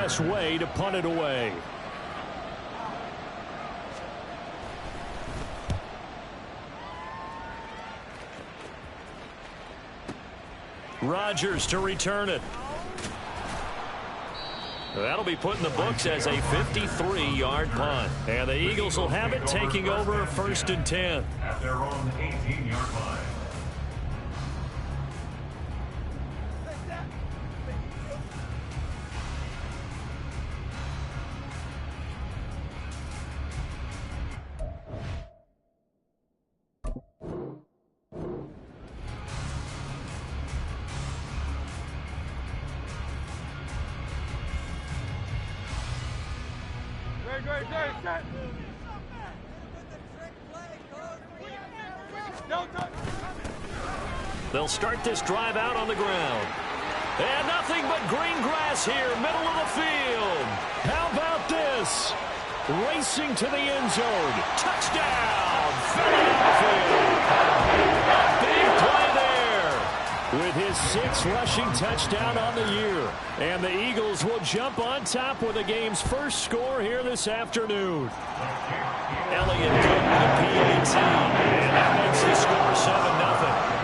best way to punt it away. Rodgers to return it. That'll be put in the books as a 53-yard punt. And the Eagles will have it, taking over 1st and 10. At their own 18-yard line. They'll start this drive out on the ground. And nothing but green grass here, middle of the field. How about this? Racing to the end zone. Touchdown! A big play there with his 6th rushing touchdown on the year. And the Eagles will jump on top with the game's first score here this afternoon. Elliott good with the PAT. And that makes the score 7-0.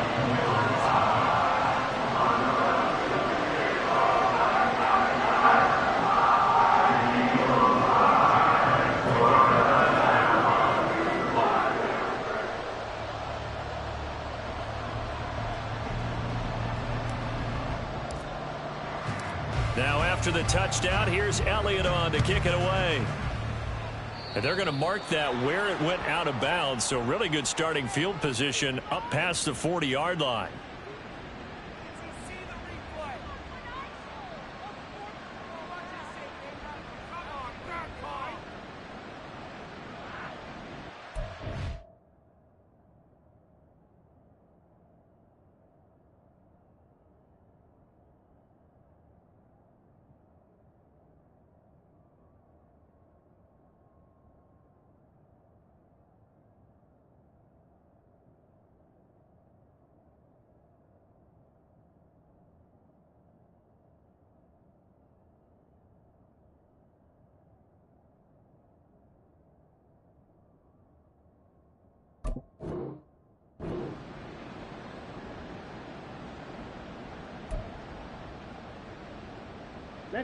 Now after the touchdown, here's Elliott on to kick it away. And they're going to mark that where it went out of bounds, so really good starting field position up past the 40-yard line.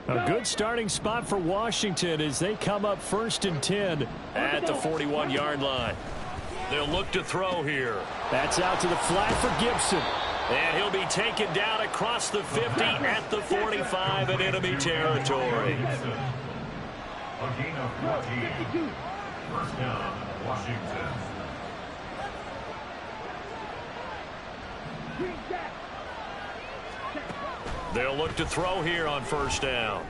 A good starting spot for Washington as they come up 1st and 10 at the 41-yard line. They'll look to throw here. That's out to the flat for Gibson. And he'll be taken down across the 50 at the 45 in enemy territory. A gain of 14. First down, Washington. They'll look to throw here on 1st down.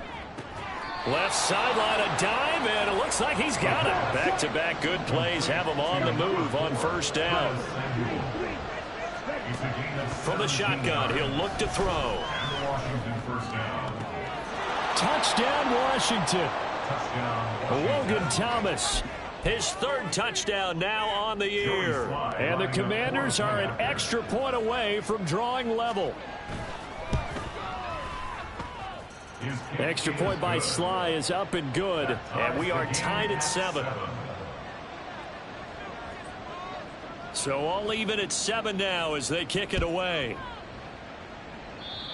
Left sideline, a dime, and it looks like he's got it. Back-to-back good plays have him on the move on 1st down. From the shotgun, he'll look to throw. Touchdown, Washington. Logan Thomas, his 3rd touchdown now on the year. And the Commanders are an extra point away from drawing level. Extra point by Sly is up and good, and we are tied at 7. So all even at 7 now as they kick it away.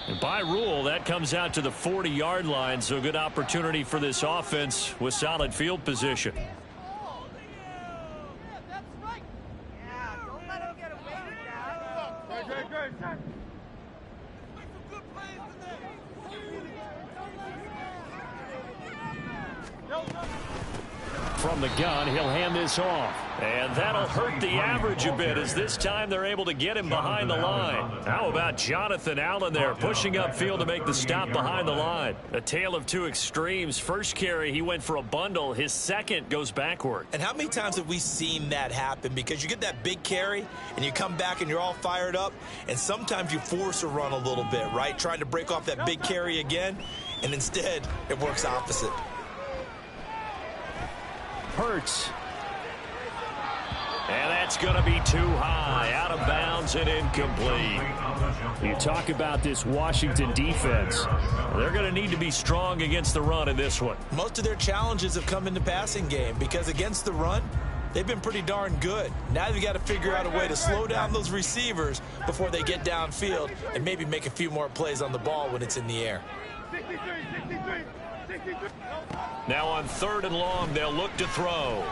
And by rule, that comes out to the 40-yard line, so good opportunity for this offense with solid field position. From the gun, he'll hand this off. And that'll hurt the average a bit as this time they're able to get him behind the line. How about Jonathan Allen there pushing upfield to make the stop behind the line? A tale of two extremes. First carry, he went for a bundle. His second goes backward. And how many times have we seen that happen? Because you get that big carry and you come back and you're all fired up, and sometimes you force a run a little bit, right? Trying to break off that big carry again, and instead it works opposite. Hurts. And that's going to be too high, out of bounds and incomplete. You talk about this Washington defense. They're going to need to be strong against the run in this one. Most of their challenges have come in the passing game because against the run, they've been pretty darn good. Now they've got to figure out a way to slow down those receivers before they get downfield and maybe make a few more plays on the ball when it's in the air. Now on 3rd and long, they'll look to throw.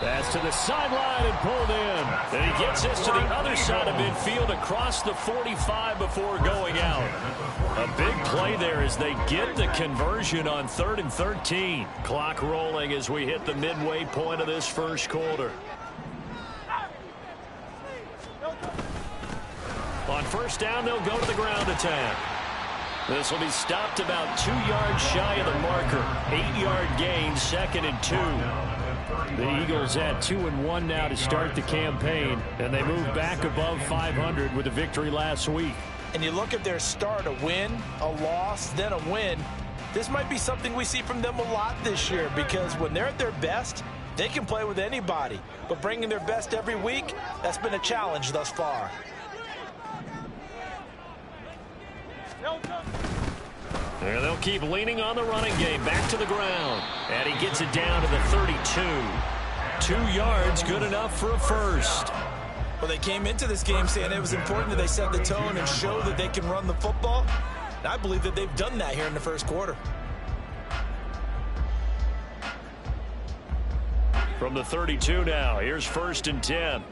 That's to the sideline and pulled in. And he gets this to the other side of midfield across the 45 before going out. A big play there as they get the conversion on 3rd and 13. Clock rolling as we hit the midway point of this first quarter. On 1st down, they'll go to the ground attack. This will be stopped about 2 yards shy of the marker. 8-yard gain, 2nd and 2. The Eagles at 2-1 now to start the campaign, and they move back above 500 with a victory last week. And you look at their start, a win, a loss, then a win. This might be something we see from them a lot this year because when they're at their best, they can play with anybody. But bringing their best every week, that's been a challenge thus far. There they'll keep leaning on the running game. Back to the ground. And he gets it down to the 32. 2 yards, good enough for a first. Well, they came into this game saying it was important that they set the tone and show that they can run the football. And I believe that they've done that here in the first quarter. From the 32 now, here's 1st and 10.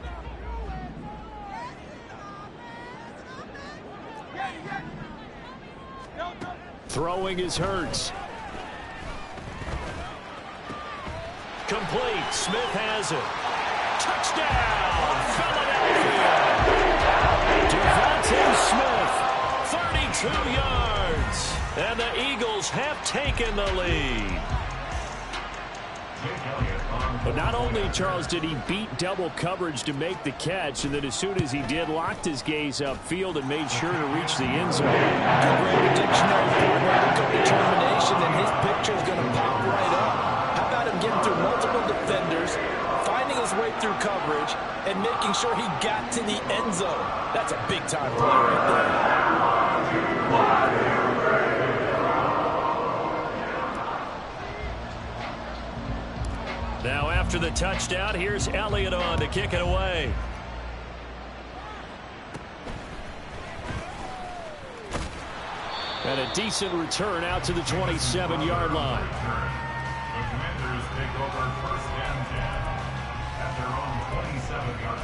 Throwing is Hurts. Complete. Smith has it. Touchdown, Philadelphia. Devontae Smith, 32 yards. And the Eagles have taken the lead. But not only, Charles, did he beat double coverage to make the catch, and then as soon as he did, locked his gaze upfield and made sure to reach the end zone. Good great dictionary partner, good determination, and his picture is going to pop right up. How about him getting through multiple defenders, finding his way through coverage, and making sure he got to the end zone? That's a big-time play right there. Now after the touchdown, here's Elliott on to kick it away. And a decent return out to the 27-yard line. The Commanders take over 1st and 10 at their own 27-yard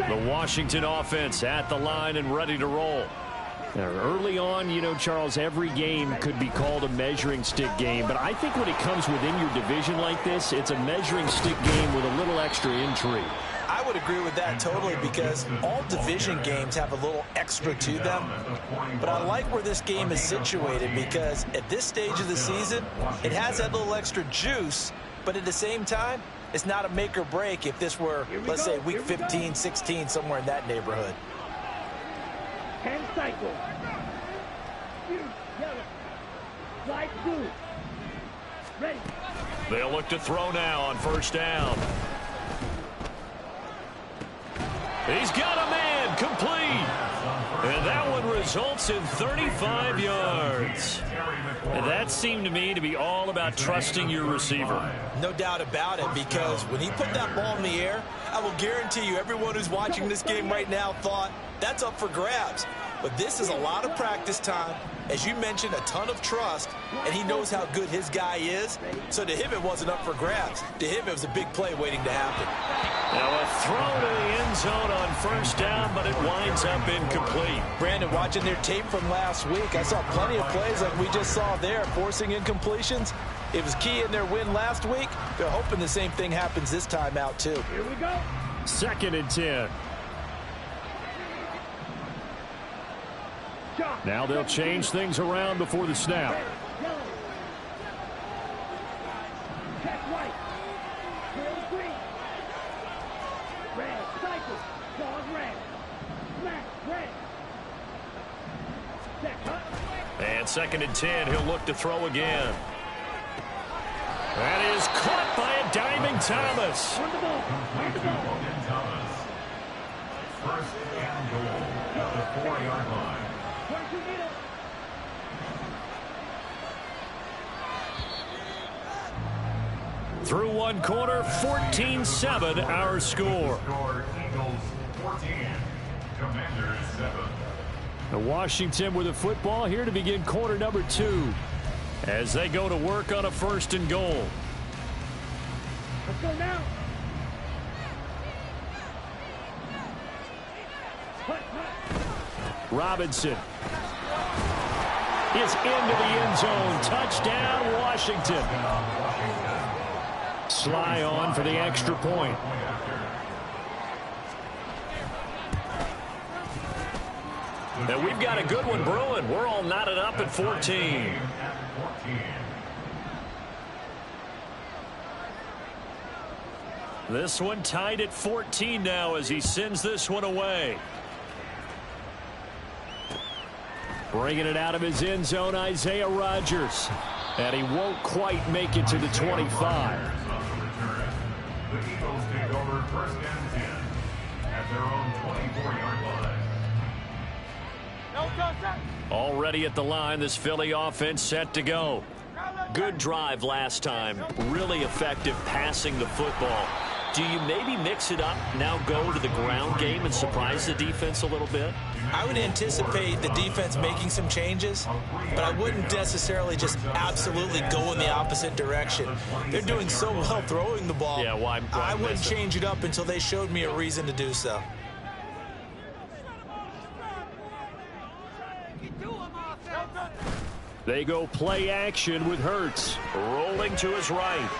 line. The Washington offense at the line and ready to roll. Now, early on, you know, Charles, every game could be called a measuring stick game, but I think when it comes within your division like this, it's a measuring stick game with a little extra intrigue. I would agree with that totally because all division games have a little extra to them. But I like where this game is situated because at this stage of the season, it has that little extra juice, but at the same time, it's not a make or break if this were, let's say, week 15, 16, somewhere in that neighborhood. 10 cycles. Slide 2. Ready. They'll look to throw now on 1st down. He's got a man complete. And that one results in 35 yards. And that seemed to me to be all about trusting your receiver. No doubt about it, because when he put that ball in the air, I will guarantee you everyone who's watching this game right now thought that's up for grabs. But this is a lot of practice time. As you mentioned, a ton of trust, and he knows how good his guy is. So to him, it wasn't up for grabs. To him, it was a big play waiting to happen. Now a throw to the end zone on 1st down, but it winds up incomplete. Brandon, watching their tape from last week, I saw plenty of plays like we just saw there, forcing incompletions. It was key in their win last week. They're hoping the same thing happens this time out, too. Here we go. 2nd and 10. Now they'll change things around before the snap. Check right. Trail green. Red. Cycle. Pause red. Smash red. Check. And 2nd and 10. He'll look to throw again. That is caught by a diving Thomas. Complete to Logan Thomas. First and goal at the 4-yard line. Through one quarter, 14-7 our score. Eagles 14, Commanders 7. Washington with a football here to begin quarter number 2 as they go to work on a first and goal. Let's go now. Robinson is into the end zone. Touchdown, Washington. Sly on for the extra point. And we've got a good one brewing. We're all knotted up at 14. This one tied at 14 now as he sends this one away. Bringing it out of his end zone, Isaiah Rodgers. And he won't quite make it to the 25. The Eagles take over first and 10 at their own 24-yard line. Already at the line, this Philly offense set to go. Good drive last time. Really effective passing the football. Do you maybe mix it up, now go to the ground game and surprise the defense a little bit? I would anticipate the defense making some changes, but I wouldn't necessarily just absolutely go in the opposite direction. They're doing so well throwing the ball. Yeah, why I wouldn't change it up until they showed me a reason to do so. They go play action with Hurts. Rolling to his right.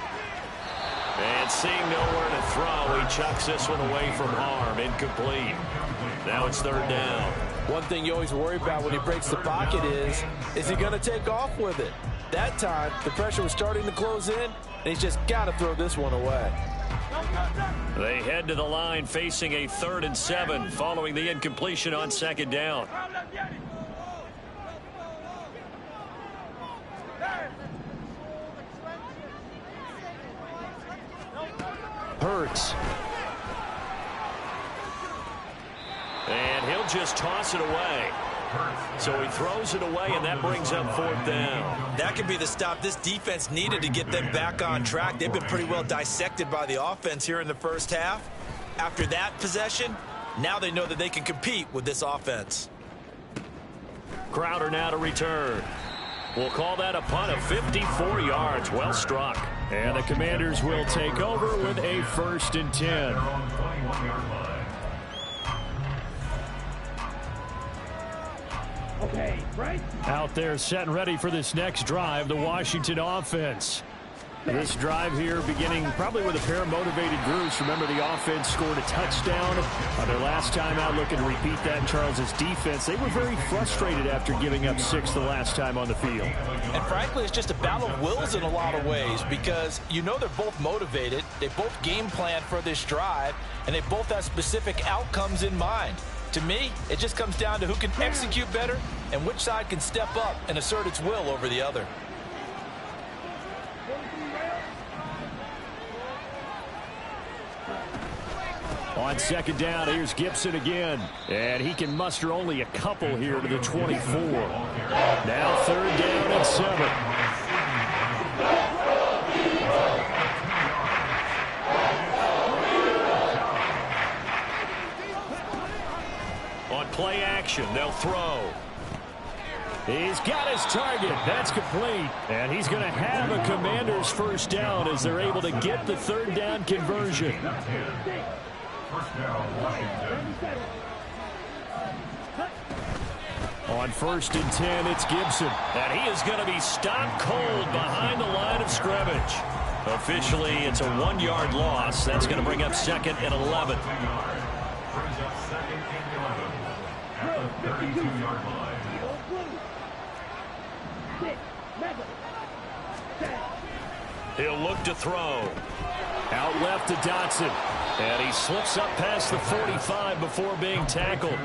And seeing nowhere to throw, he chucks this one away from harm. Incomplete. Now it's third down. One thing you always worry about when he breaks the pocket is he going to take off with it? That time, the pressure was starting to close in, and he's just got to throw this one away. They head to the line facing a 3rd and 7 following the incompletion on second down. Hurts. And he'll just toss it away. So he throws it away, and that brings up 4th down. That could be the stop this defense needed to get them back on track. They've been pretty well dissected by the offense here in the first half. After that possession, now they know that they can compete with this offense. Crowder now to return. We'll call that a punt of 54 yards. Well struck. And the Commanders will take over with a 1st and 10. Okay, right? Out there set and ready for this next drive, the Washington offense. This drive here beginning probably with a pair of motivated groups. Remember, the offense scored a touchdown on their last time out. Looking to repeat that in Charles's defense. They were very frustrated after giving up 6 the last time on the field. And frankly, it's just a battle of wills in a lot of ways because you know they're both motivated. They both game plan for this drive, and they both have specific outcomes in mind. To me, it just comes down to who can execute better and which side can step up and assert its will over the other. On second down, here's Gibson again. And he can muster only a couple here to the 24. Now 3rd down and 7. On play action, they'll throw. He's got his target. That's complete. And he's going to have a Commander's 1st down as they're able to get the 3rd down conversion. On 1st and 10, it's Gibson. And he is going to be stopped cold behind the line of scrimmage. Officially, it's a 1-yard loss. That's going to bring up 2nd and 11. At the 32-yard line. He'll look to throw. Out left to Dotson. And he slips up past the 45 before being tackled.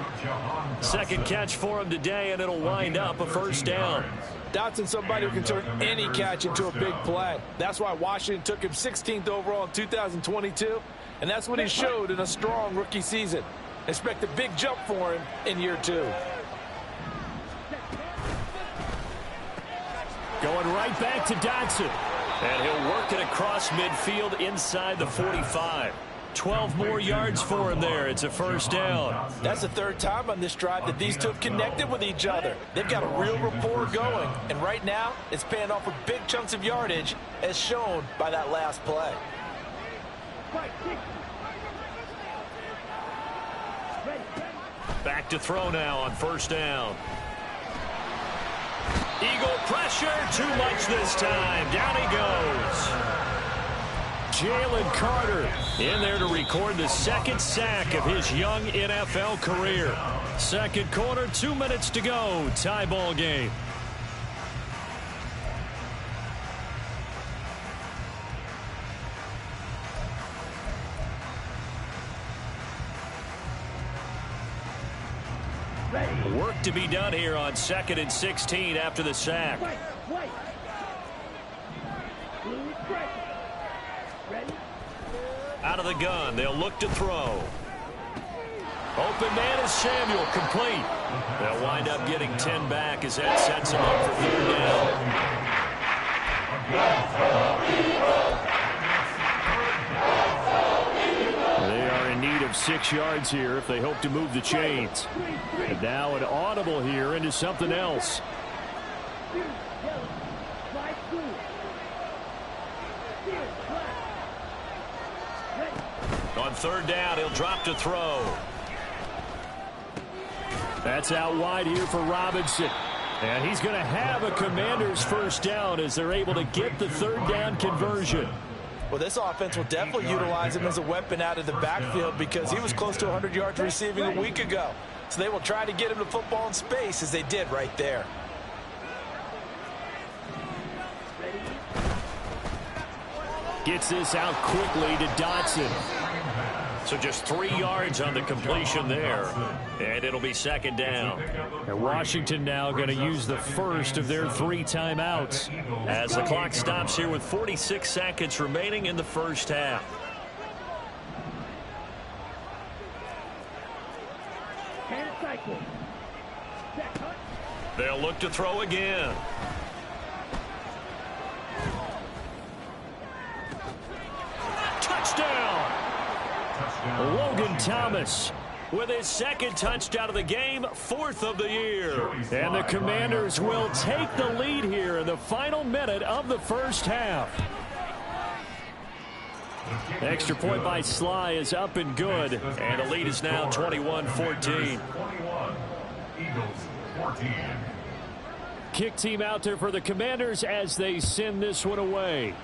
Second catch for him today, and it'll wind up a first down. Dotson's somebody who can turn any catch into a big play. That's why Washington took him 16th overall in 2022, and that's what he showed in a strong rookie season. Expect a big jump for him in year 2. Going right back to Dotson. And he'll work it across midfield inside the 45. 12 more yards for him there. It's a first down. That's the third time on this drive that these two have connected with each other. They've got a real rapport going. And right now, it's paying off with big chunks of yardage, as shown by that last play. Back to throw now on first down. Eagle pressure, too much this time. Down he goes. Jalen Carter in there to record the second sack of his young NFL career. Second quarter, 2 minutes to go. Tie ball game. Work to be done here on 2nd and 16 after the sack. Out of the gun, they'll look to throw. Open man is Samuel, complete. They'll wind up getting 10 back as that sets them up for third down. They are in need of 6 yards here if they hope to move the chains. And now an audible here into something else. On third down, he'll drop to throw. That's out wide here for Robinson. And he's going to have a Commanders first down as they're able to get the third down conversion. Well, this offense will definitely utilize him as a weapon out of the backfield because he was close to 100 yards receiving a week ago. So they will try to get him the football in space as they did right there. Gets this out quickly to Dotson. So just 3 yards on the completion there. And it'll be second down. And Washington now going to use the first of their 3 timeouts as the clock stops here with 46 seconds remaining in the first half. They'll look to throw again. Touchdown! Logan Thomas with his second touchdown of the game, 4th of the year. And the Commanders will take the lead here in the final minute of the first half. Extra point by Sly is up and good. And the lead is now 21-14. Kick team out there for the Commanders as they send this one away.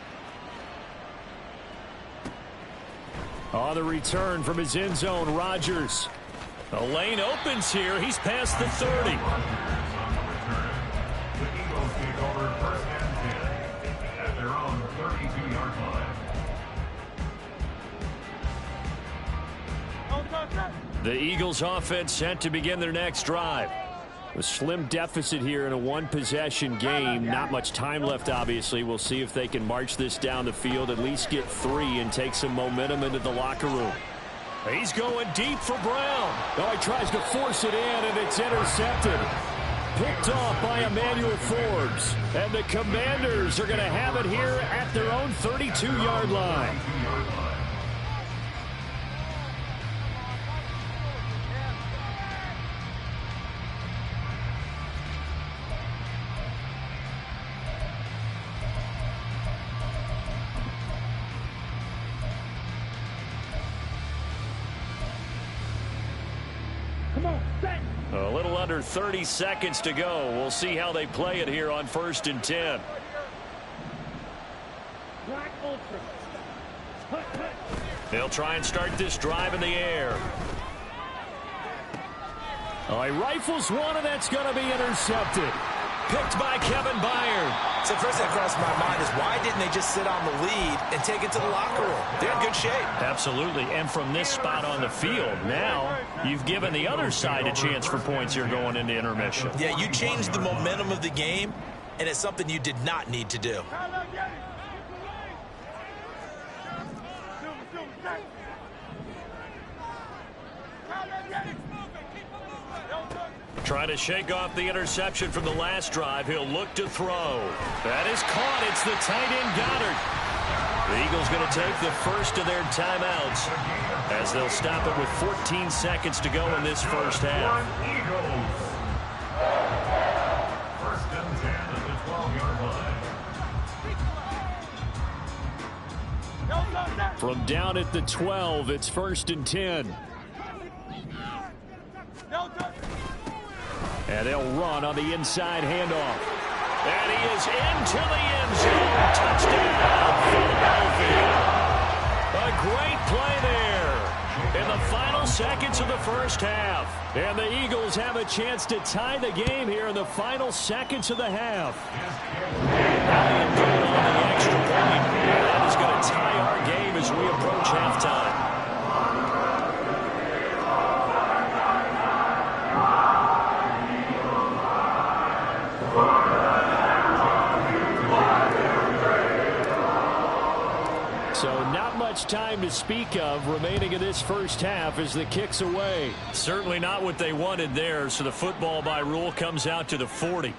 On the return from his end zone, Rodgers. The lane opens here. He's past the 30. The Eagles take over first and 10 at their own 32-yard line. The Eagles offense set to begin their next drive. A slim deficit here in a one-possession game. Not much time left, obviously. We'll see if they can march this down the field, at least get 3 and take some momentum into the locker room. He's going deep for Brown. Oh, he tries to force it in, and it's intercepted. Picked off by Emmanuel Forbes. And the Commanders are going to have it here at their own 32-yard line. A little under 30 seconds to go. We'll see how they play it here on 1st and 10. They'll try and start this drive in the air. Oh, he rifles one, and that's going to be intercepted. Picked by Kevin Byard. So first thing that crossed my mind is why didn't they just sit on the lead and take it to the locker room? They're in good shape. Absolutely. And from this spot on the field, now you've given the other side a chance for points here going into intermission. Yeah, you changed the momentum of the game, and it's something you did not need to do. Trying to shake off the interception from the last drive. He'll look to throw. That is caught. It's the tight end Goddard. The Eagles going to take the first of their timeouts as they'll stop it with 14 seconds to go in this first half. First and 10 at the 12-yard line. From down at the 12, it's first and 10. And they'll run on the inside handoff. And he is into the end zone. Touchdown, Philadelphia. A great play there in the final seconds of the first half. And the Eagles have a chance to tie the game here in the final seconds of the half. Elliott going on the extra point. And that is going to tie our game as we approach halftime. So not much time to speak of remaining in this first half as the kick's away. Certainly not what they wanted there, so the football by rule comes out to the 40.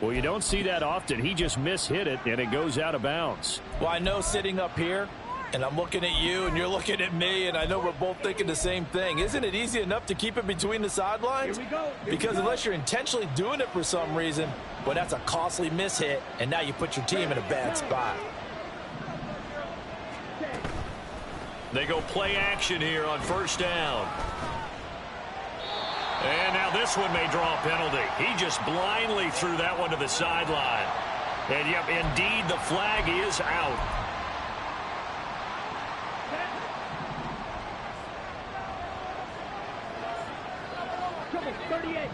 Well, you don't see that often. He just mishit it, and it goes out of bounds. Well, I know sitting up here, and I'm looking at you, and you're looking at me, and I know we're both thinking the same thing. Isn't it easy enough to keep it between the sidelines? Because unless you're intentionally doing it for some reason, well, that's a costly mishit, and now you put your team in a bad spot. They go play action here on first down. And now this one may draw a penalty. He just blindly threw that one to the sideline. And, yep, indeed, the flag is out. Trouble, 38.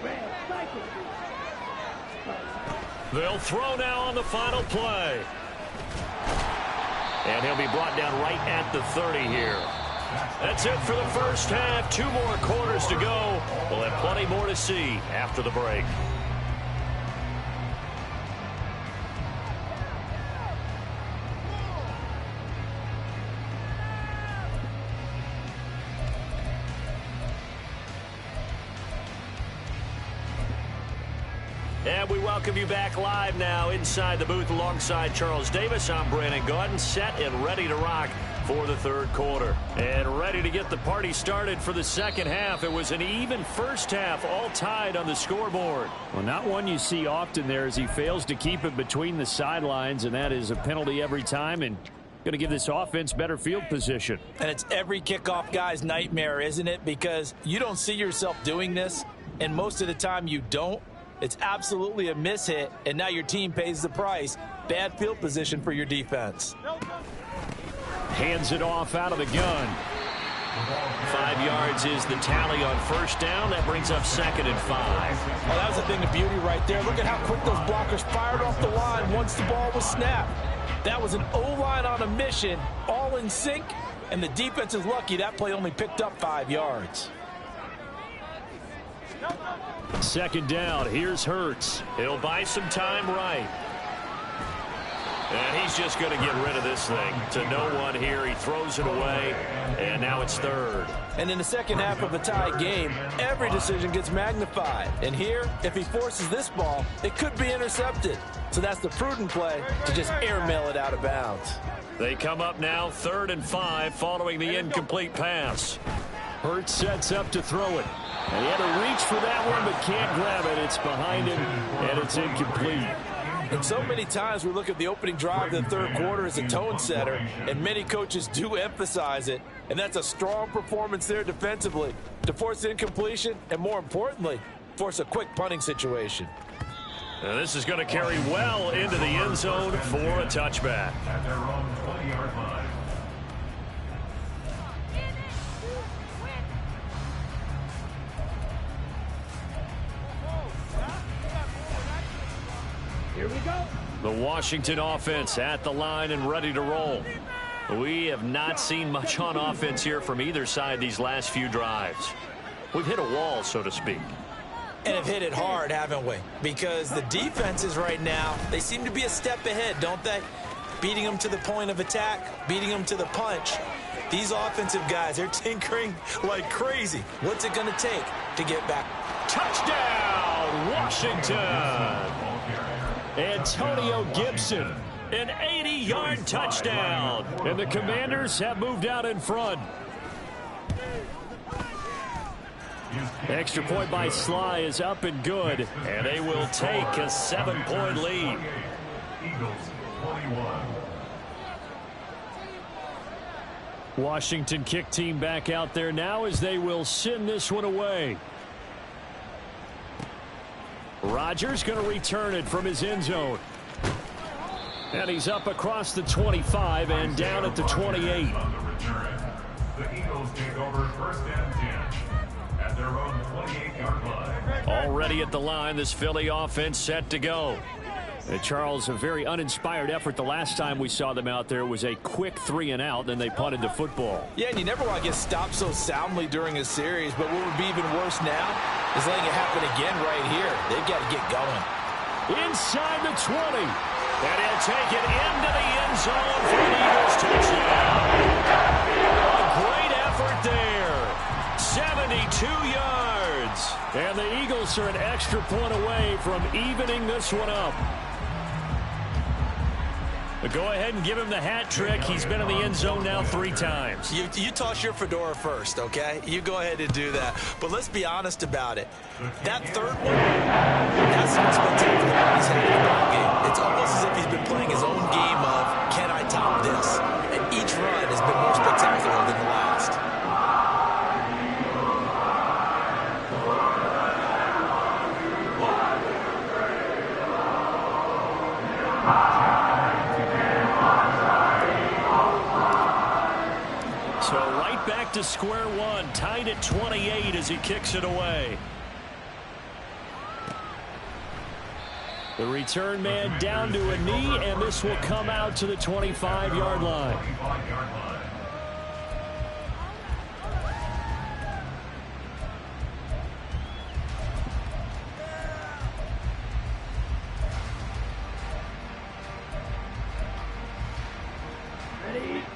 Red, cycle. They'll throw now on the final play. And he'll be brought down right at the 30 here. That's it for the first half. 2 more quarters to go. We'll have plenty more to see after the break. And we welcome you back live now inside the booth alongside Charles Davis. I'm Brandon Gaudin, set and ready to rock for the third quarter. And ready to get the party started for the second half. It was an even first half, all tied on the scoreboard. Well, not one you see often there as he fails to keep it between the sidelines, and that is a penalty every time, and going to give this offense better field position. And it's every kickoff guy's nightmare, isn't it? Because you don't see yourself doing this, and most of the time you don't. It's absolutely a mishit, and now your team pays the price. Bad field position for your defense. Hands it off out of the gun. 5 yards is the tally on first down. That brings up 2nd and 5. Well, that was a thing of beauty right there. Look at how quick those blockers fired off the line once the ball was snapped. That was an O-line on a mission, all in sync, and the defense is lucky that play only picked up 5 yards. 2nd down. Here's Hurts. He'll buy some time right. And he's just going to get rid of this thing to no one here. He throws it away, and now it's 3rd. And in the second half of a tie game, every decision gets magnified. And here, if he forces this ball, it could be intercepted. So that's the prudent play to just airmail it out of bounds. They come up now 3rd and 5 following the incomplete pass. Hurts sets up to throw it. And he had to reach for that one, but can't grab it. It's behind him, and it's incomplete. And so many times we look at the opening drive of the third quarter as a tone setter, and many coaches do emphasize it. And that's a strong performance there defensively to force incompletion and, more importantly, force a quick punting situation. And this is going to carry well into the end zone for a touchback. At their own 20-yard line. The Washington offense at the line and ready to roll. We have not seen much on offense here from either side these last few drives. We've hit a wall, so to speak. And have hit it hard, haven't we? Because the defenses right now, they seem to be a step ahead, don't they? Beating them to the point of attack, beating them to the punch. These offensive guys, they're tinkering like crazy. What's it going to take to get back? Touchdown, Washington! Antonio Gibson, an 80-yard touchdown. And the Commanders have moved out in front. Extra point by Sly is up and good, and they will take a 7-point lead. Eagles 21. Washington kick team back out there now as they will send this one away. Rodgers going to return it from his end zone. And he's up across the 25 and down at the 28. On the return, the Eagles take over first and 10 at their own 28-yard line. Already at the line, this Philly offense set to go. Charles, a very uninspired effort the last time we saw them out there was a quick 3-and-out, then they punted the football. Yeah, and you never want to get stopped so soundly during a series, but what would be even worse now is letting it happen again right here. They've got to get going. Inside the 20. And he'll take it into the end zone for an Eagles touchdown. A great effort there. 72 yards. And the Eagles are an extra point away from evening this one up. But go ahead and give him the hat trick. He's been in the end zone now 3 times. You toss your fedora first, okay? You go ahead and do that. But let's be honest about it. That third one, that's the most spectacular one he's had in the ball game. It's almost as if he's been playing his own game of, can I top this? And each run has been more spectacular than the last. So right back to square one, tied at 28 as he kicks it away. The return man down to a knee, and this will come out to the 25-yard line.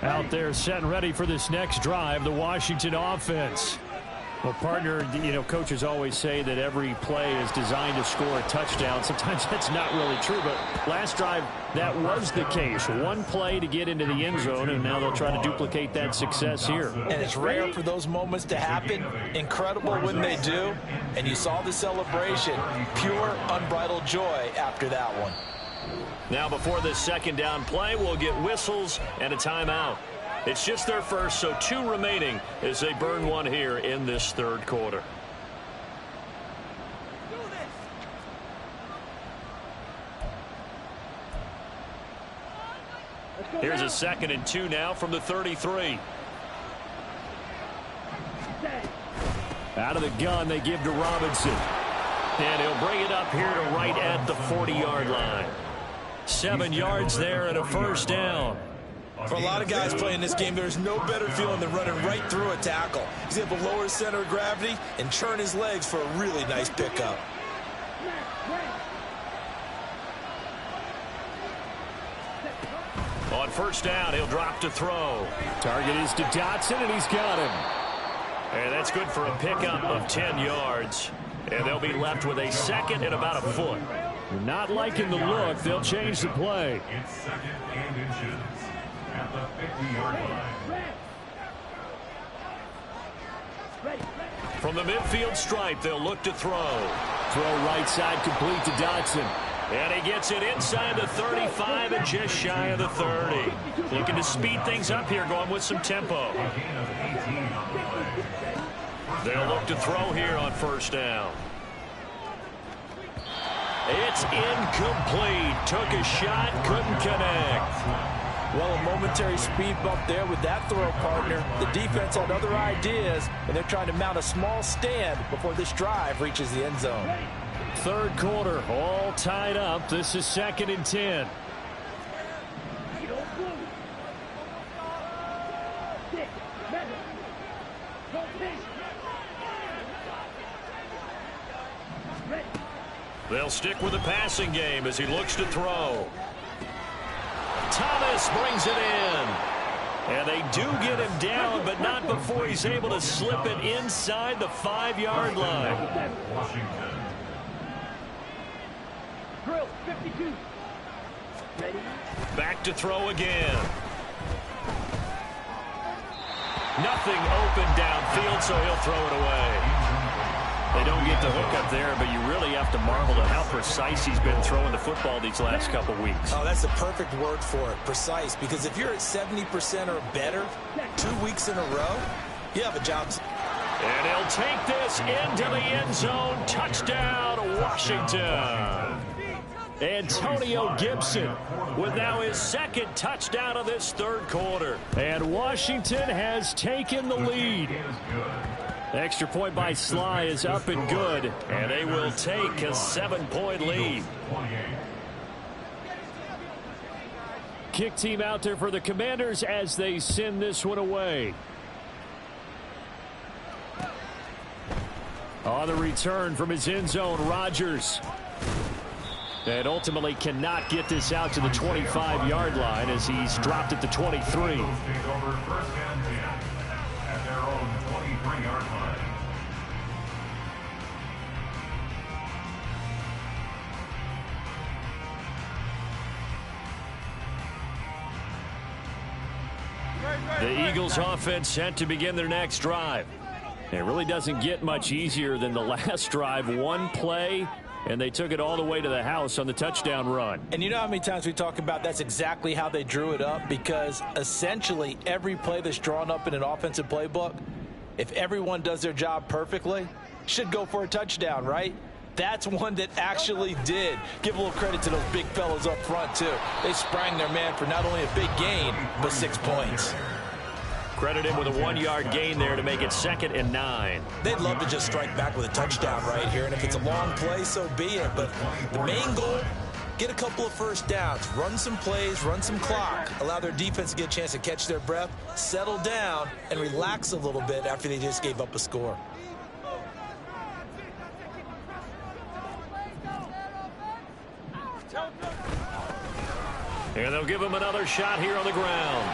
Out there set and ready for this next drive, the Washington offense. Well, partner, you know, coaches always say that every play is designed to score a touchdown. Sometimes that's not really true, but last drive, that was the case. One play to get into the end zone, and now they'll try to duplicate that success here. And it's rare for those moments to happen. Incredible when they do. And you saw the celebration. Pure, unbridled joy after that one. Now before this second down play, we'll get whistles and a timeout. It's just their first, so 2 remaining as they burn one here in this third quarter. Here's a 2nd and 2 now from the 33. Out of the gun, they give to Robinson. And he'll bring it up here to right at the 40-yard line. 7 yards there and a first down. For a lot of guys playing this game, there's no better feeling than running right through a tackle. He's able to lower his center of gravity and churn his legs for a really nice pickup. On first down, he'll drop to throw. Target is to Dotson, and he's got him. And that's good for a pickup of 10 yards. And they'll be left with a 2nd and about a foot. Not liking the look. They'll change the play. It's 2nd and inches at the 50-yard line. From the midfield stripe, they'll look to throw. Throw right side complete to Dotson. And he gets it inside the 35 and just shy of the 30. Looking to speed things up here, going with some tempo. They'll look to throw here on first down. It's incomplete. Took a shot, couldn't connect. Well, a momentary speed bump there with that throw, partner. The defense had other ideas, and they're trying to mount a small stand before this drive reaches the end zone. Third quarter, all tied up. This is 2nd and 10. They'll stick with the passing game as he looks to throw. Thomas brings it in. And they do get him down, but not before he's able to slip it inside the 5-yard line. Washington. Drill, 52. Ready? Back to throw again. Nothing open downfield, so he'll throw it away. They don't get the hook up there, but you really have to marvel at how precise he's been throwing the football these last couple weeks. Oh, that's the perfect word for it, precise. Because if you're at 70% or better 2 weeks in a row, you have a job. And he'll take this into the end zone. Touchdown, Washington. Antonio Gibson with now his 2nd touchdown of this 3rd quarter. And Washington has taken the lead. Extra point by Sly is up and good, and they will take a 7-point lead. Kick team out there for the Commanders as they send this one away. On the return from his end zone, Rodgers. And ultimately cannot get this out to the 25-yard line as he's dropped at the 23. The Eagles offense set to begin their next drive. It really doesn't get much easier than the last drive. One play, and they took it all the way to the house on the touchdown run. And you know how many times we talk about that's exactly how they drew it up? Because essentially every play that's drawn up in an offensive playbook, if everyone does their job perfectly, should go for a touchdown, right? That's one that actually did. Give a little credit to those big fellas up front, too. They sprang their man for not only a big gain, but 6 points. Credit him with a 1-yard gain there to make it 2nd and 9. They'd love to just strike back with a touchdown right here, and if it's a long play, so be it. But the main goal, get a couple of first downs, run some plays, run some clock, allow their defense to get a chance to catch their breath, settle down, and relax a little bit after they just gave up a score. And they'll give him another shot here on the ground.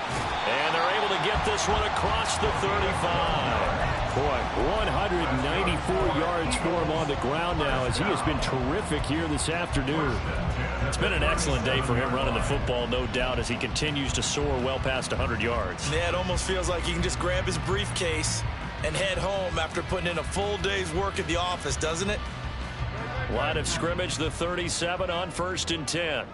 And they're able to get this one across the 35. Boy, 194 yards for him on the ground now as he has been terrific here this afternoon. It's been an excellent day for him running the football, no doubt, as he continues to soar well past 100 yards. Yeah, it almost feels like he can just grab his briefcase and head home after putting in a full day's work at the office, doesn't it? Line of scrimmage, the 37 on 1st and 10.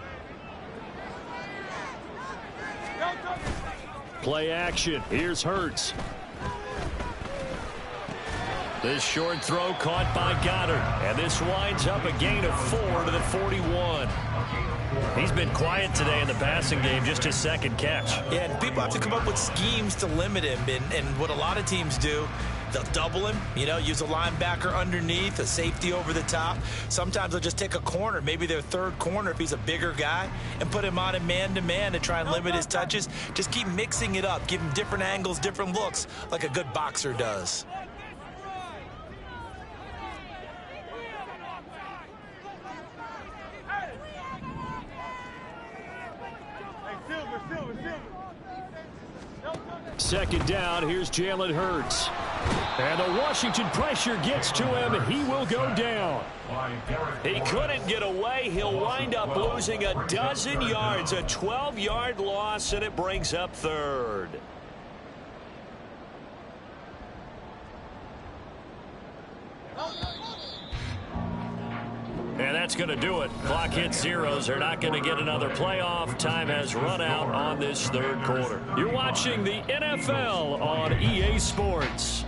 Play action. Here's Hurts. This short throw caught by Goddard. And this winds up a gain of 4 to the 41. He's been quiet today in the passing game, just his 2nd catch. Yeah, and people have to come up with schemes to limit him. And what a lot of teams do, they'll double him, use a linebacker underneath, a safety over the top. Sometimes they'll just take a corner, maybe their 3rd corner if he's a bigger guy, and put him on a man-to-man to try and limit his touches. Just keep mixing it up, give him different angles, different looks, like a good boxer does. Second down, here's Jalen Hurts. And the Washington pressure gets to him, and he will go down. He couldn't get away. He'll wind up losing a dozen yards, a 12-yard loss, and it brings up 3rd. And that's going to do it. Clock hits zeros. They're not going to get another playoff. Time has run out on this 3rd quarter. You're watching the NFL on EA Sports.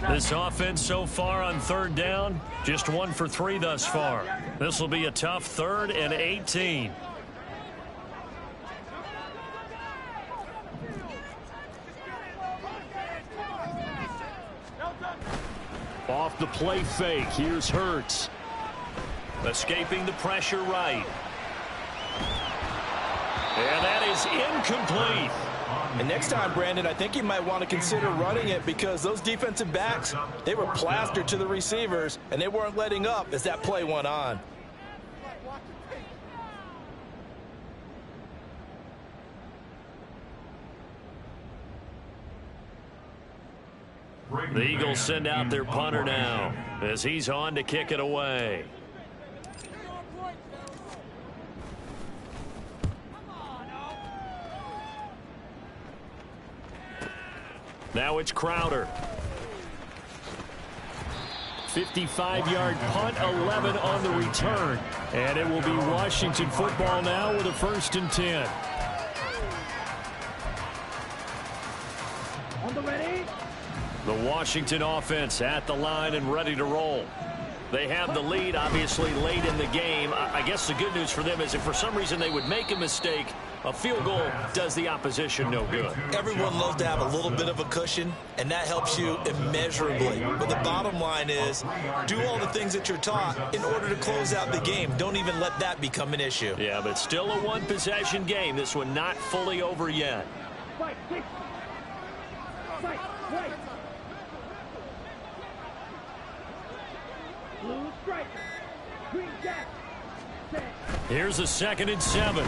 This offense so far on 3rd down, just 1 for 3 thus far. This will be a tough 3rd and 18. Off the play fake, here's Hurts. Escaping the pressure right. And that is incomplete. And next time, Brandon, I think you might want to consider running it because those defensive backs, they were plastered to the receivers, and they weren't letting up as that play went on. The Eagles send out their punter now as he's on to kick it away. Now it's Crowder. 55-yard punt, 11 on the return. And it will be Washington football now with a 1st and 10. On the ready. The Washington offense at the line and ready to roll. They have the lead, obviously, late in the game. I guess the good news for them is if for some reason they would make a mistake, a field goal does the opposition no good. Everyone loves to have a little bit of a cushion, and that helps you immeasurably. But the bottom line is, do all the things that you're taught in order to close out the game. Don't even let that become an issue. Yeah, but still a one-possession game. This one not fully over yet. Fight, quick. Fight, right. Blue striker. Green jack. Set. Here's a 2nd and 7.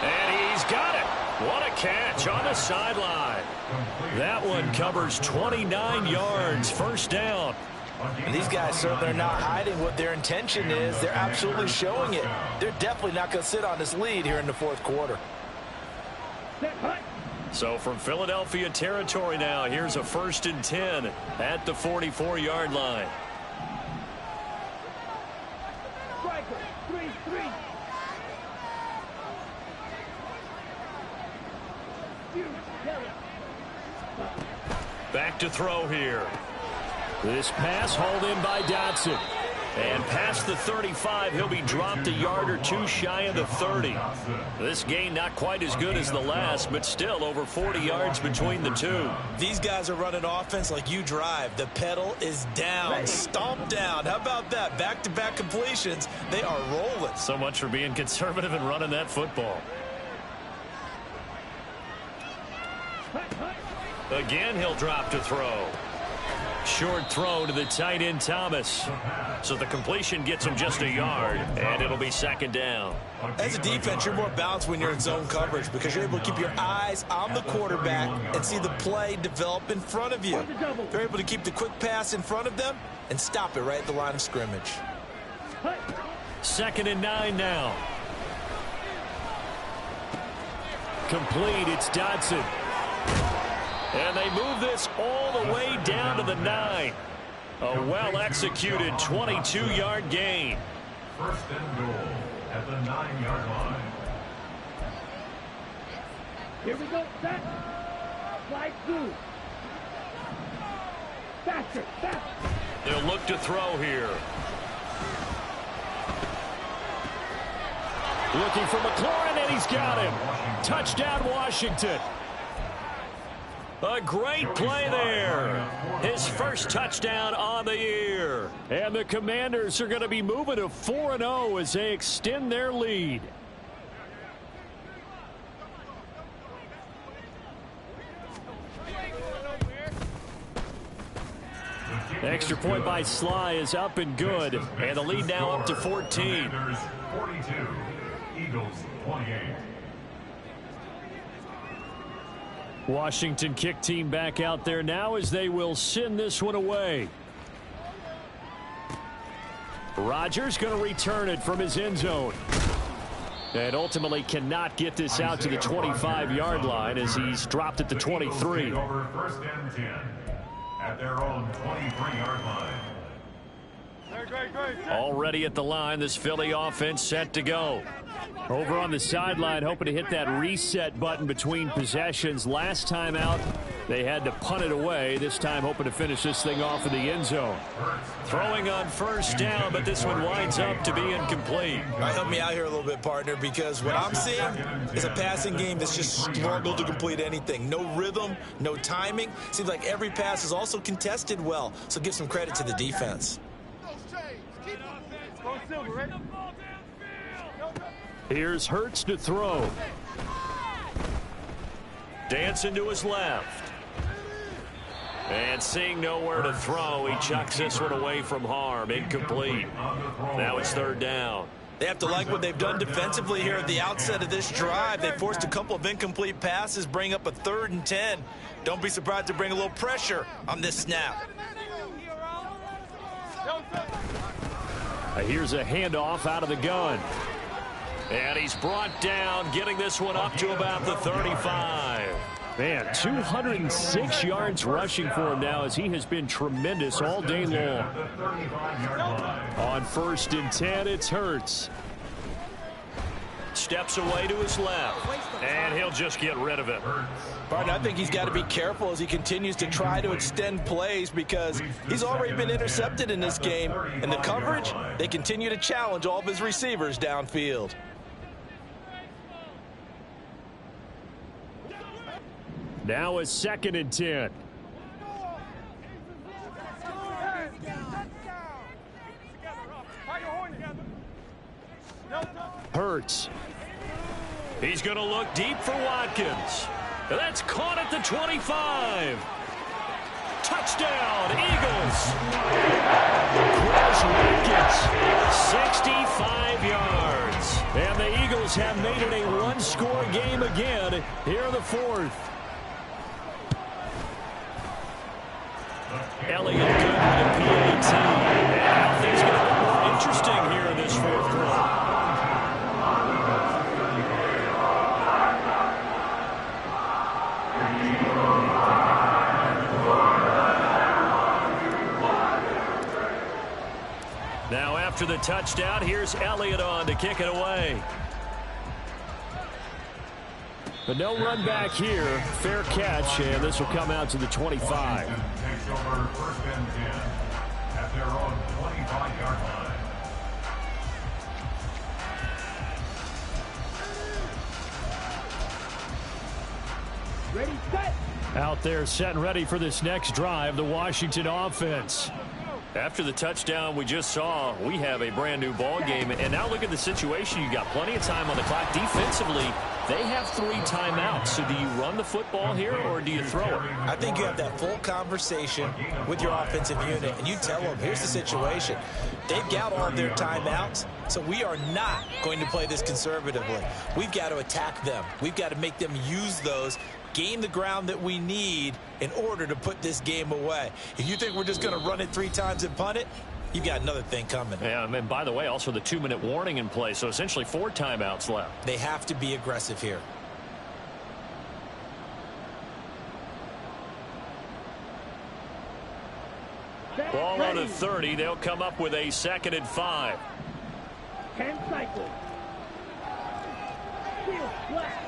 And he's got it. What a catch on the sideline. That one covers 29 yards. 1st down. And these guys certainly are not hiding what their intention is. They're absolutely showing it. They're definitely not going to sit on this lead here in the 4th quarter. Set, hut. So from Philadelphia territory now, here's a 1st and 10 at the 44-yard line. Striker. 3-3. Back to throw here. This pass hauled in by Dotson. And past the 35, he'll be dropped a yard or two shy of the 30. This gain not quite as good as the last, but still over 40 yards between the two. These guys are running offense like you drive. The pedal is down, stomp down. How about that? Back-to-back completions. They are rolling. So much for being conservative and running that football. Again, he'll drop to throw. Short throw to the tight end, Thomas. So the completion gets him just a yard, and it'll be 2nd down. As a defense, you're more balanced when you're in zone coverage because you're able to keep your eyes on the quarterback and see the play develop in front of you. You're able to keep the quick pass in front of them and stop it right at the line of scrimmage. 2nd and 9 now. Complete, it's Dotson. And they move this all the way down to the 9. A well-executed 22-yard gain. 1st and goal at the 9-yard line. Here we go. Set. Slide through. Faster. Faster. They'll look to throw here. Looking for McLaurin, and he's got him. Touchdown, Washington. A great play there. His 1st touchdown on the year. And the Commanders are going to be moving to 4-0 as they extend their lead. Extra point by Sly is up and good. And the lead now up to 14. 42, Eagles 28. Washington kick team back out there now as they will send this one away. Rodgers going to return it from his end zone. And ultimately cannot get this out to the 25-yard line as he's dropped at the 23. Over 1st and 10 at their own 23-yard line. Already at the line, this Philly offense set to go. Over on the sideline, hoping to hit that reset button between possessions. Last time out, They had to punt it away, this time hoping to finish this thing off in the end zone. Throwing on first down, but this one winds up to be incomplete. All right, help me out here a little bit, partner, because what I'm seeing is a passing game that's just struggled to complete anything. No rhythm, no timing. Seems like every pass is also contested well, so give some credit to the defense. Here's Hurts to throw. Dancing to his left. And seeing nowhere to throw, he chucks this one away from harm. Incomplete. Now it's third down. They have to like what they've done defensively here at the outset of this drive. They forced a couple of incomplete passes, bring up a 3rd and 10. Don't be surprised to bring a little pressure on this snap. Here's a handoff out of the gun. And he's brought down, getting this one up to about the 35. Man, 206 yards rushing for him now as he has been tremendous all day long. On 1st and 10, it's Hurts. Steps away to his left. And he'll just get rid of it. Partner, I think he's got to be careful as he continues to try to extend plays because he's already been intercepted in this game. And the coverage, they continue to challenge all of his receivers downfield. Now it's 2nd and 10. Hurts. He's going to look deep for Watkins. That's caught at the 25. Touchdown, Eagles. Chris Watkins, 65 yards. And the Eagles have made it a one-score game again here in the 4th. Elliott good with a PAT. And now things get a little more interesting here in this 4th quarter. Now after the touchdown, here's Elliott on to kick it away. But no run back here. Fair catch, and this will come out to the 25. Takes over 1st and 10 at their own 25-yard line. Ready, set. Out there set and ready for this next drive, the Washington offense. After the touchdown we just saw, we have a brand new ball game. And now look at the situation. You got plenty of time on the clock. Defensively, they have 3 timeouts. So do you run the football here or do you throw it? I think you have that full conversation with your offensive unit, and you tell them, here's the situation. They've got all of their timeouts, so we are not going to play this conservatively. We've got to attack them. We've got to make them use those, gain the ground that we need in order to put this game away. If you think we're just going to run it 3 times and punt it, you've got another thing coming. Yeah, and by the way, also the 2-minute warning in play, so essentially 4 timeouts left. They have to be aggressive here. Ball on the 30. They'll come up with a 2nd and 5. 10 cycles. Field, black.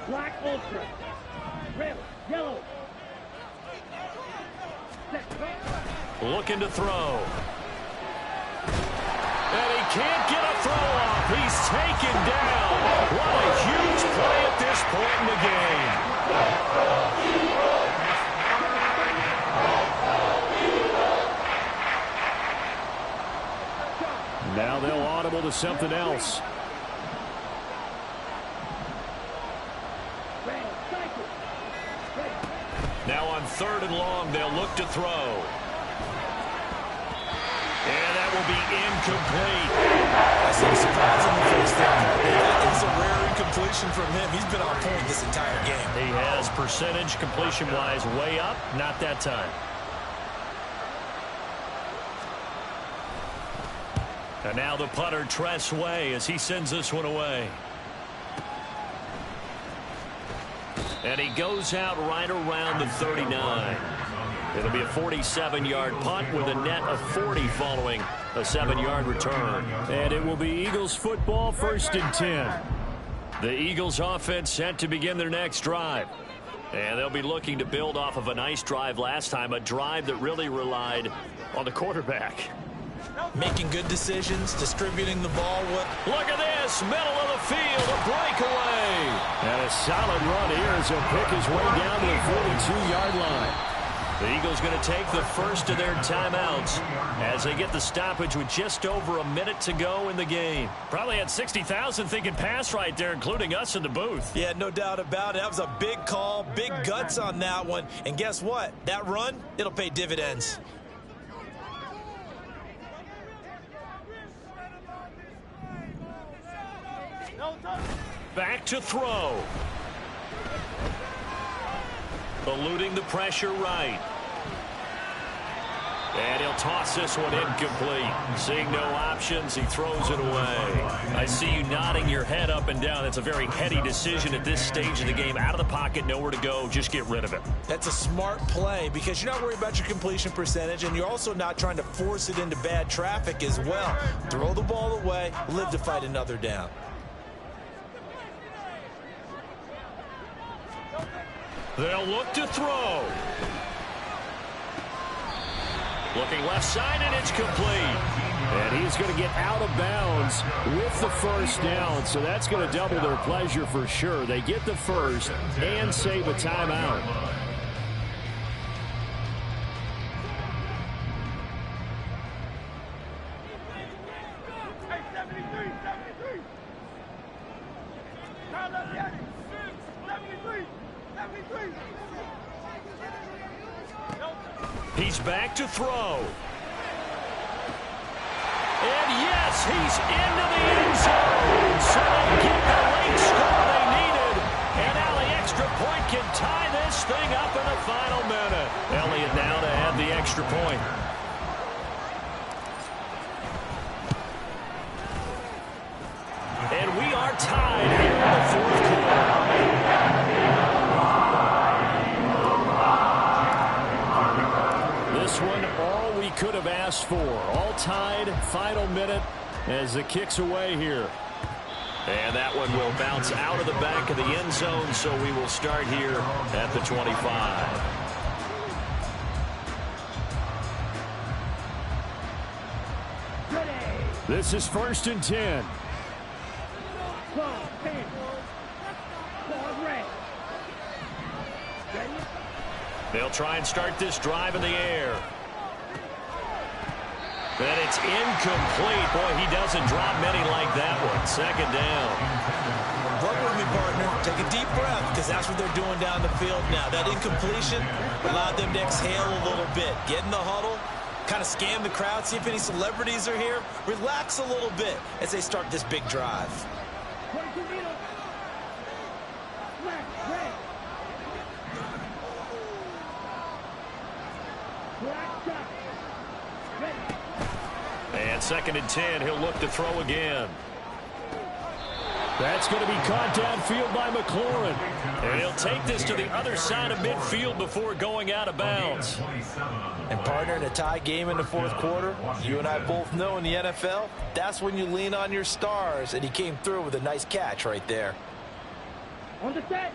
Black ultra. Red, yellow. Looking to throw. And he can't get a throw off. He's taken down. What a huge play at this point in the game. Now they'll audible to something else. Now on 3rd and long, they'll look to throw. And that will be incomplete. That's a surprise on the first down. That is a rare incompletion from him. He's been on point this entire game. He has percentage completion-wise way up. Not that time. And now the punter, Tress Way, as he sends this one away. And he goes out right around the 39. It'll be a 47-yard punt with a net of 40 following a 7-yard return. And it will be Eagles football, 1st and 10. The Eagles offense set to begin their next drive. And they'll be looking to build off of a nice drive last time, a drive that really relied on the quarterback. Making good decisions, distributing the ball. Look at this, middle of the field, a breakaway. And a solid run here as he'll pick his way down to the 42-yard line. The Eagles going to take the first of their timeouts as they get the stoppage with just over a minute to go in the game. Probably had 60,000 thinking pass right there, including us in the booth. Yeah, no doubt about it. That was a big call, big guts on that one. And guess what? That run, it'll pay dividends. Back to throw. Eluding the pressure right. And he'll toss this one incomplete. Seeing no options, he throws it away. I see you nodding your head up and down. That's a very heady decision at this stage of the game. Out of the pocket, nowhere to go. Just get rid of it. That's a smart play because you're not worried about your completion percentage, and you're also not trying to force it into bad traffic as well. Throw the ball away, live to fight another down. They'll look to throw. Looking left side, and it's complete. And he's going to get out of bounds with the first down, so that's going to double their pleasure for sure. They get the first and save a timeout. He's back to throw. And yes, he's into the end zone. So they get the late score they needed. And now the extra point can tie this thing up in the final minute. Elliott now to add the extra point. And we are tied here in the fourth quarter. This one, all we could have asked for. All tied, final minute as the kick's away here. And that one will bounce out of the back of the end zone, so we will start here at the 25. This is 1st and 10. They'll try and start this drive in the air. And it's incomplete. Boy, he doesn't drop many like that one. 2nd down. Work with me, partner. Take a deep breath because that's what they're doing down the field now. That incompletion allowed them to exhale a little bit. Get in the huddle, kind of scan the crowd, see if any celebrities are here. Relax a little bit as they start this big drive. And 2nd and 10, he'll look to throw again. That's going to be caught downfield by McLaurin. And he'll take this to the other side of midfield before going out of bounds. And partner, in a tie game in the 4th quarter, you and I both know in the NFL, that's when you lean on your stars. And he came through with a nice catch right there. On the set.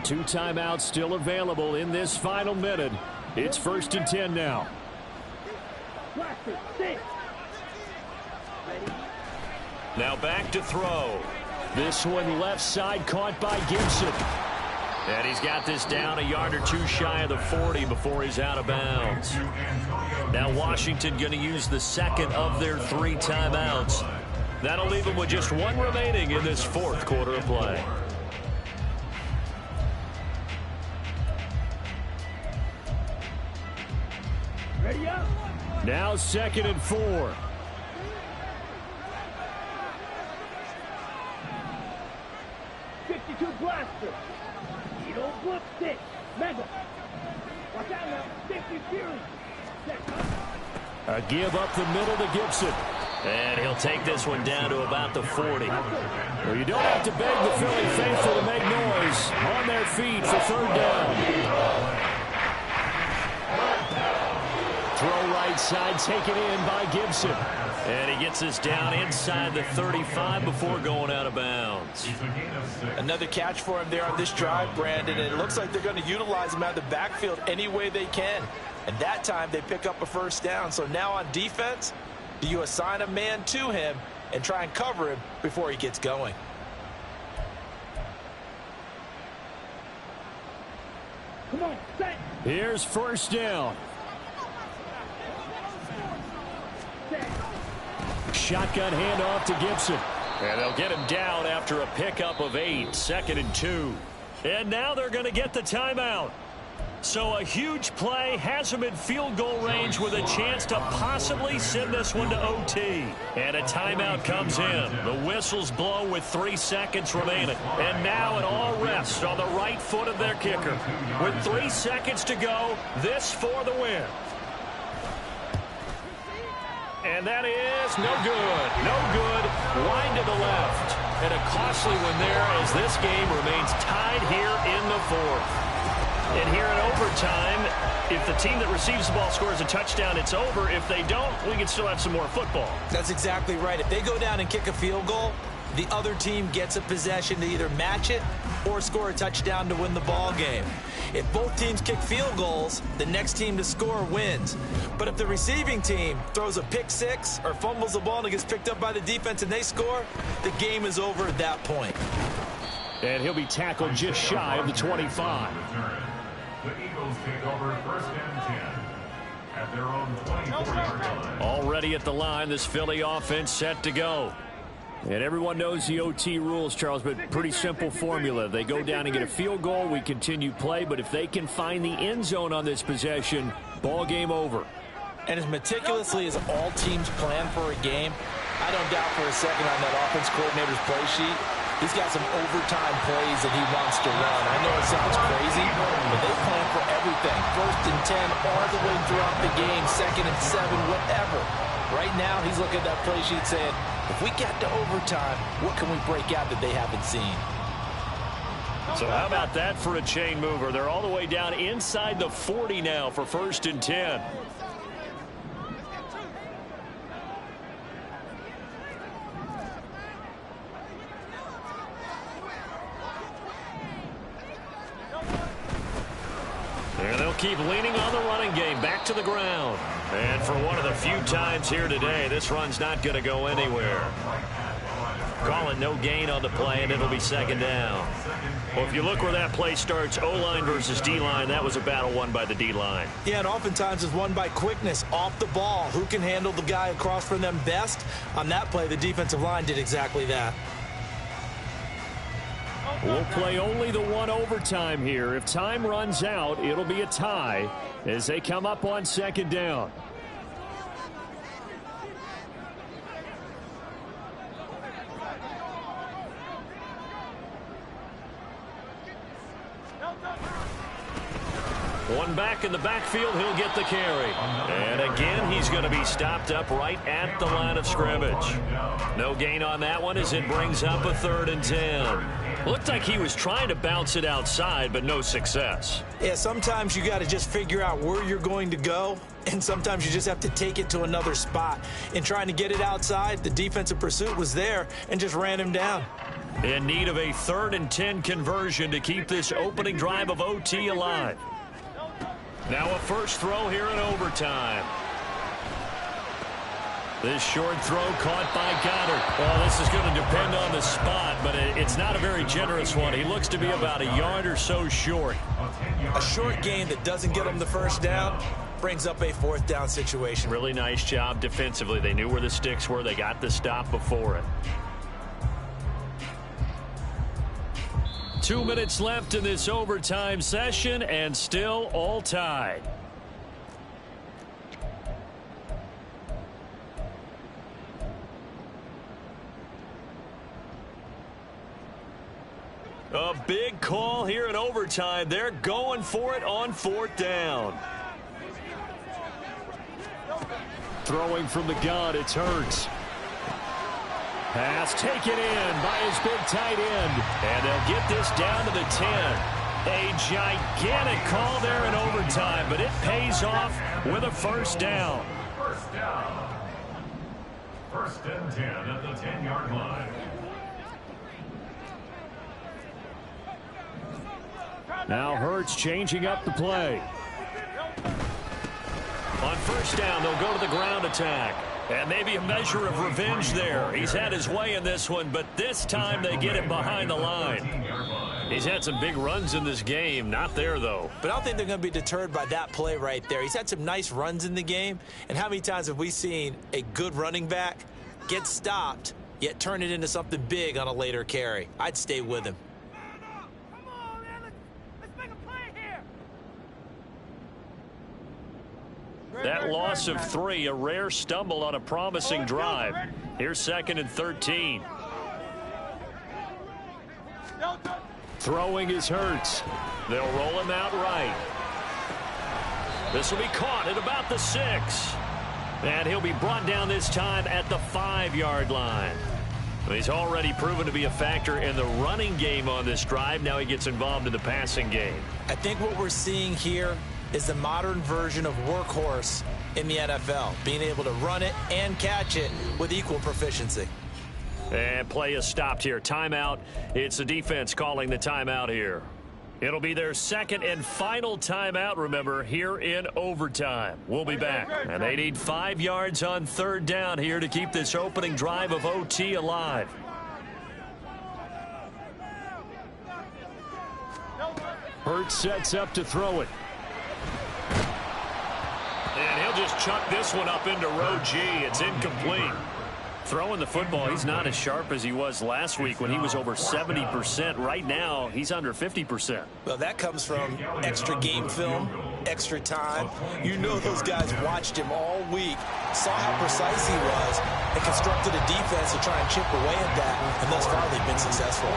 2 timeouts still available in this final minute. It's 1st and 10 now. Now back to throw. This one left side caught by Gibson. And he's got this down a yard or two shy of the 40 before he's out of bounds. Now Washington going to use the 2nd of their 3 timeouts. That'll leave them with just 1 remaining in this 4th quarter of play. Ready up. Now 2nd and 4. Blaster. You don't flip stick. Mega. Watch out now. 50 Fury. A give up the middle to Gibson. And he'll take this one down to about the 40. Well, you don't have to beg the Philly faithful to make noise. On their feet for 3rd down. Throw right side taken in by Gibson. And he gets us down inside the 35 before going out of bounds. Another catch for him there on this drive, Brandon. And it looks like they're going to utilize him out of the backfield any way they can. And that time they pick up a first down. So now on defense, do you assign a man to him and try and cover him before he gets going? Come on, set. Here's first down. Shotgun handoff to Gibson. And they'll get him down after a pickup of 8, 2nd and 2. And now they're going to get the timeout. So a huge play has him in field goal range with a chance to possibly send this one to OT. And a timeout comes in. The whistles blow with 3 seconds remaining. And now it all rests on the right foot of their kicker. With 3 seconds to go, this for the win. And that is no good. No good. Wide to the left. And a costly one there as this game remains tied here in the 4th. And here in overtime, if the team that receives the ball scores a touchdown, it's over. If they don't, we can still have some more football. That's exactly right. If they go down and kick a field goal, the other team gets a possession to either match it or score a touchdown to win the ball game. If both teams kick field goals, the next team to score wins. But if the receiving team throws a pick six or fumbles the ball and it gets picked up by the defense and they score, the game is over at that point. And he'll be tackled just shy of the 25. The Eagles take over 1st and 10 at their own 24-yard line. Already at the line, this Philly offense set to go. And everyone knows the OT rules, Charles, but pretty simple formula. They go down and get a field goal, we continue play, but if they can find the end zone on this possession, ball game over. And as meticulously as all teams plan for a game, I don't doubt for a second on that offense coordinator's play sheet, he's got some overtime plays that he wants to run. I know it sounds crazy, but they plan for everything. 1st and 10 all the way throughout the game, 2nd and 7, whatever. Right now, he's looking at that play sheet saying, if we get to overtime, what can we break out that they haven't seen? So how about that for a chain mover? They're all the way down inside the 40 now for 1st and 10. And they'll keep leaning on the running game back to the ground. And for one of the few times here today, this run's not going to go anywhere. Calling no gain on the play, and it'll be 2nd down. Well, if you look where that play starts, O-line versus D-line, that was a battle won by the D-line. Yeah, and oftentimes it's won by quickness off the ball. Who can handle the guy across from them best? On that play, the defensive line did exactly that. We'll play only the one overtime here. If time runs out, it'll be a tie as they come up on 2nd down. One back in the backfield, he'll get the carry. And again, he's going to be stopped up right at the line of scrimmage. No gain on that one as it brings up a 3rd and 10. Looked like he was trying to bounce it outside, but no success. Yeah, sometimes you got to just figure out where you're going to go, and sometimes you just have to take it to another spot. In trying to get it outside, the defensive pursuit was there and just ran him down. In need of a 3rd and 10 conversion to keep this opening drive of OT alive. Now a first throw here in overtime. This short throw caught by Goddard. Well, this is going to depend on the spot, but it's not a very generous one. He looks to be about a yard or so short. A short gain that doesn't get him the first down brings up a 4th down situation. Really nice job defensively. They knew where the sticks were. They got the stop before it. 2 minutes left in this overtime session, and still all tied. A big call here in overtime. They're going for it on 4th down. Throwing from the gun, it's Hurts. Pass taken in by his big tight end. And they'll get this down to the 10. A gigantic call there in overtime, but it pays off with a 1st down. First and 10 at the 10-yard line. Now Hurts changing up the play. On first down, they'll go to the ground attack. And maybe a measure of revenge there. He's had his way in this one, but this time they get him behind the line. He's had some big runs in this game. Not there, though. But I don't think they're going to be deterred by that play right there. He's had some nice runs in the game. And how many times have we seen a good running back get stopped, yet turn it into something big on a later carry? I'd stay with him. That loss of 3, a rare stumble on a promising drive. Here's 2nd and 13. Throwing is Hurts. They'll roll him out right. This will be caught at about the 6. And he'll be brought down this time at the 5-yard line. He's already proven to be a factor in the running game on this drive. Now he gets involved in the passing game. I think what we're seeing here is the modern version of workhorse in the NFL, being able to run it and catch it with equal proficiency. And play is stopped here. Timeout. It's the defense calling the timeout here. It'll be their 2nd and final timeout, remember, here in overtime. We'll be back. And they need 5 yards on 3rd down here to keep this opening drive of OT alive. Hurts sets up to throw it. And he'll just chuck this one up into row G. It's incomplete. Throwing the football, he's not as sharp as he was last week when he was over 70%. Right now, he's under 50%. Well, that comes from extra game film, extra time. You know those guys watched him all week, saw how precise he was, and constructed a defense to try and chip away at that, and thus far they've been successful.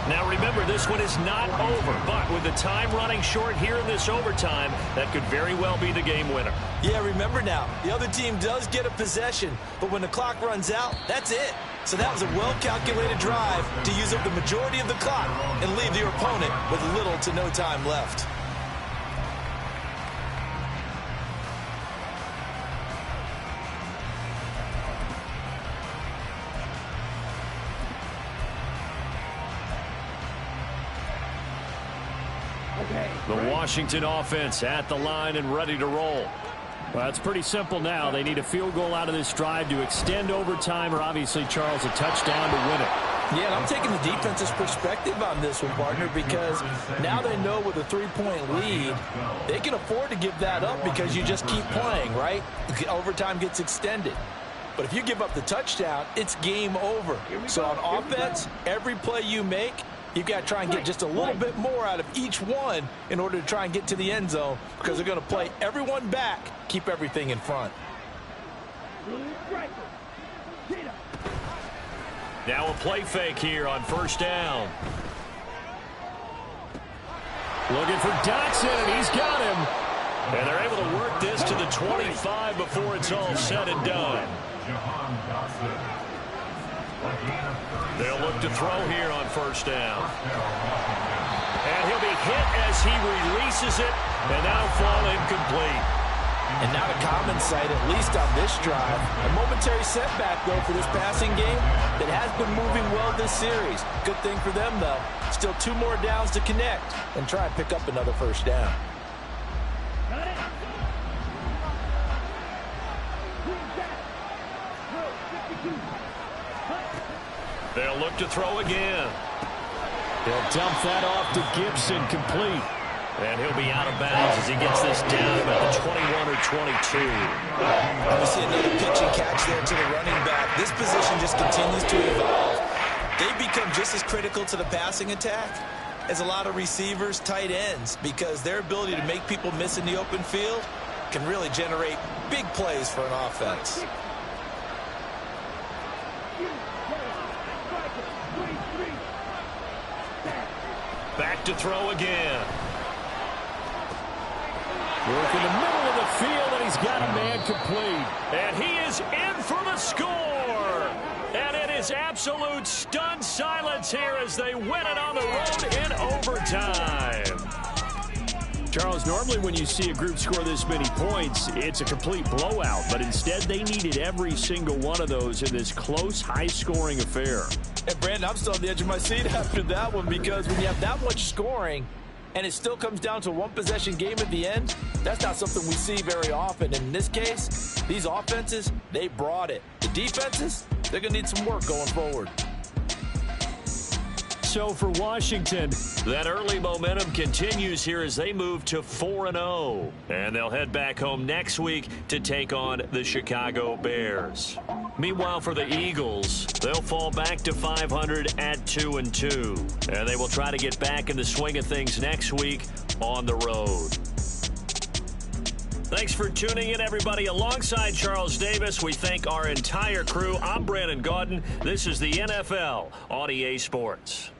Now remember, this one is not over, but with the time running short here in this overtime, that could very well be the game winner. Yeah, remember now, the other team does get a possession, but when the clock runs out, that's it. So that was a well-calculated drive to use up the majority of the clock and leave your opponent with little to no time left. The Washington offense at the line and ready to roll. Well, it's pretty simple now. They need a field goal out of this drive to extend overtime, or obviously, Charles, a touchdown to win it. Yeah, and I'm taking the defense's perspective on this one, partner, because now they know with a 3-point lead, they can afford to give that up because you just keep playing, right? Overtime gets extended. But if you give up the touchdown, it's game over. So on offense, every play you make, you've got to try and get just a little bit more out of each one in order to try and get to the end zone, because they're going to play everyone back, keep everything in front. Now a play fake here on first down. Looking for Dotson, and he's got him. And they're able to work this to the 25 before it's all said and done. They'll look to throw here on first down. And he'll be hit as he releases it, and that'll fall incomplete. And not a common sight, at least on this drive. A momentary setback, though, for this passing game that has been moving well this series. Good thing for them, though. Still 2 more downs to connect and try and pick up another first down. They'll look to throw again. He'll dump that off to Gibson, complete. And he'll be out of bounds as he gets this down about the 21 or 22. And we see another pitch and catch there to the running back. This position just continues to evolve. They've become just as critical to the passing attack as a lot of receivers, tight ends, because their ability to make people miss in the open field can really generate big plays for an offense. Back to throw again. Work in the middle of the field, and he's got a man complete. And he is in for the score. And it is absolute stunned silence here as they win it on the road in overtime. Charles, normally when you see a group score this many points, it's a complete blowout. But instead, they needed every single one of those in this close, high-scoring affair. And, Brandon, I'm still on the edge of my seat after that one, because when you have that much scoring and it still comes down to a one-possession game at the end, that's not something we see very often. And in this case, these offenses, they brought it. The defenses, they're going to need some work going forward. So for Washington, that early momentum continues here as they move to 4-0. And they'll head back home next week to take on the Chicago Bears. Meanwhile, for the Eagles, they'll fall back to 500 at 2-2. And they will try to get back in the swing of things next week on the road. Thanks for tuning in, everybody. Alongside Charles Davis, we thank our entire crew. I'm Brandon Gaudin. This is the NFL on EA Sports.